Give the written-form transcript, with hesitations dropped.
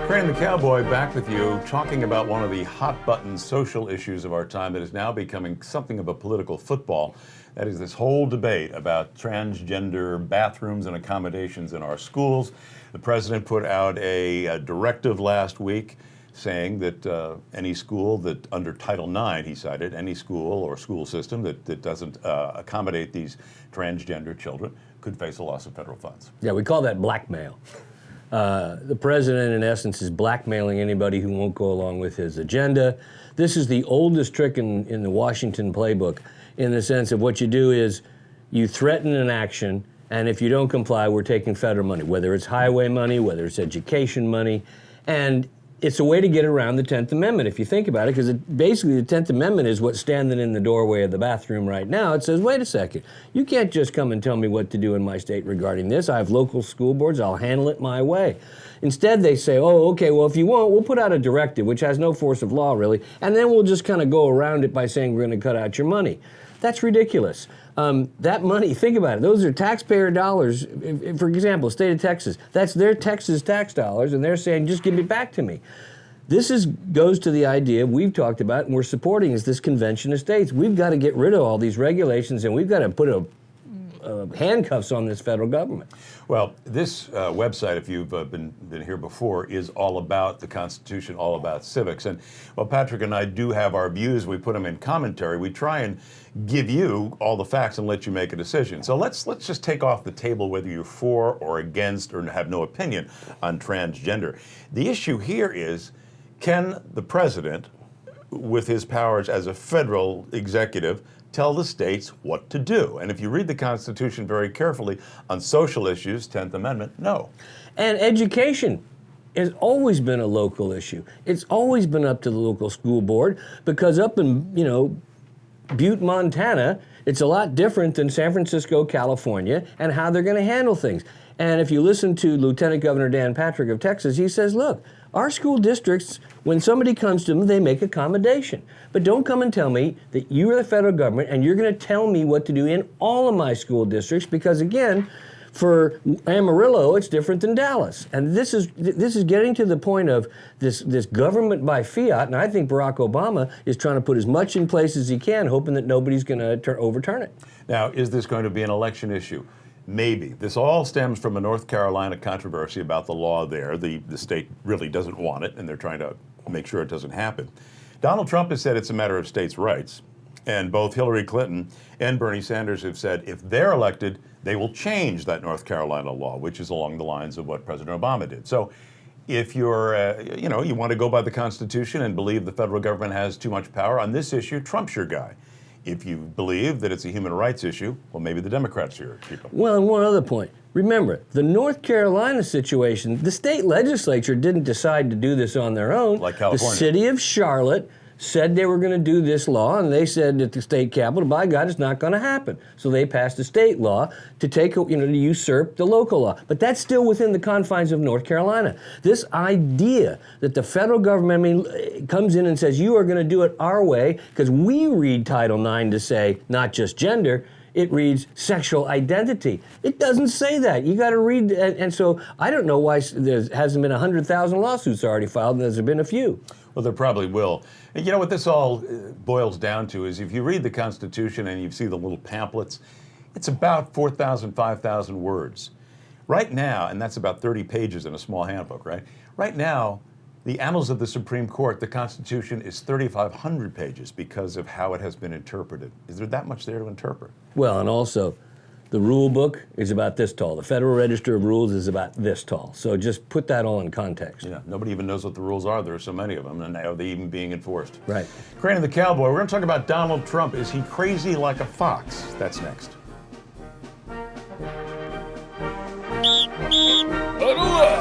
Crane the Cowboy back with you, talking about one of the hot-button social issues of our time that is now becoming something of a political football. That is this whole debate about transgender bathrooms and accommodations in our schools. The president put out a directive last week saying that any school that under Title IX, he cited, any school or school system that doesn't accommodate these transgender children could face a loss of federal funds. Yeah, we call that blackmail. The president, in essence, is blackmailing anybody who won't go along with his agenda. This is the oldest trick in the Washington playbook, in the sense of what you do is you threaten an action, and if you don't comply, we're taking federal money, whether it's highway money, whether it's education money, and it's a way to get around the 10th Amendment, if you think about it, because basically the 10th Amendment is what's standing in the doorway of the bathroom right now. It says, wait a second, you can't just come and tell me what to do in my state regarding this. I have local school boards, I'll handle it my way. Instead, they say, oh, okay, well, if you won't, we'll put out a directive, which has no force of law, really, and then we'll just kind of go around it by saying we're going to cut out your money. That's ridiculous. That money, think about it, those are taxpayer dollars. For example, state of Texas, that's their Texas tax dollars, and they're saying, just give it back to me. This goes to the idea we've talked about and we're supporting is this convention of states. We've got to get rid of all these regulations, and we've got to put handcuffs on this federal government. Well, this website, if you've been here before, is all about the Constitution, all about civics. And while Patrick and I do have our views, we put them in commentary, we try and give you all the facts and let you make a decision. So let's just take off the table whether you're for or against or have no opinion on transgender. The issue here is, can the president, with his powers as a federal executive, tell the states what to do? And if you read the Constitution very carefully on social issues, 10th Amendment, no. And education has always been a local issue. It's always been up to the local school board, because up in, Butte, Montana, it's a lot different than San Francisco, California, and how they're going to handle things. And if you listen to Lieutenant Governor Dan Patrick of Texas, he says, look, our school districts, when somebody comes to them, they make accommodation. But don't come and tell me that you are the federal government and you're going to tell me what to do in all of my school districts, because again, for Amarillo, it's different than Dallas. And this is getting to the point of this government by fiat, and I think Barack Obama is trying to put as much in place as he can, hoping that nobody's going to overturn it. Now, is this going to be an election issue? Maybe. This all stems from a North Carolina controversy about the law there. The state really doesn't want it, and they're trying to make sure it doesn't happen. Donald Trump has said it's a matter of states' rights, and both Hillary Clinton and Bernie Sanders have said if they're elected, they will change that North Carolina law, which is along the lines of what President Obama did. So if you're, you want to go by the Constitution and believe the federal government has too much power on this issue, Trump's your guy. If you believe that it's a human rights issue, well, maybe the Democrats are your people. Well, and one other point. Remember, the North Carolina situation, the state legislature didn't decide to do this on their own. Like California. The city of Charlotte said they were going to do this law, and they said at the state capitol, by God, it's not going to happen. So they passed a state law to take, to usurp the local law. But that's still within the confines of North Carolina. This idea that the federal government comes in and says, you are going to do it our way, because we read Title IX to say not just gender, it reads sexual identity. It doesn't say that. You got to read, and so I don't know why there hasn't been 100,000 lawsuits already filed, and there's been a few. Well, there probably will. And you know what this all boils down to is if you read the Constitution and you see the little pamphlets, it's about 4,000, 5,000 words. Right now, and that's about 30 pages in a small handbook, right? Right now, the Annals of the Supreme Court, the Constitution is 3,500 pages because of how it has been interpreted. Is there that much there to interpret? Well, and also, the rule book is about this tall. The Federal Register of Rules is about this tall. So just put that all in context. Yeah, nobody even knows what the rules are. There are so many of them, and are they even being enforced? Right. Crane the Cowboy, we're going to talk about Donald Trump. Is he crazy like a fox? That's next. Huddle up!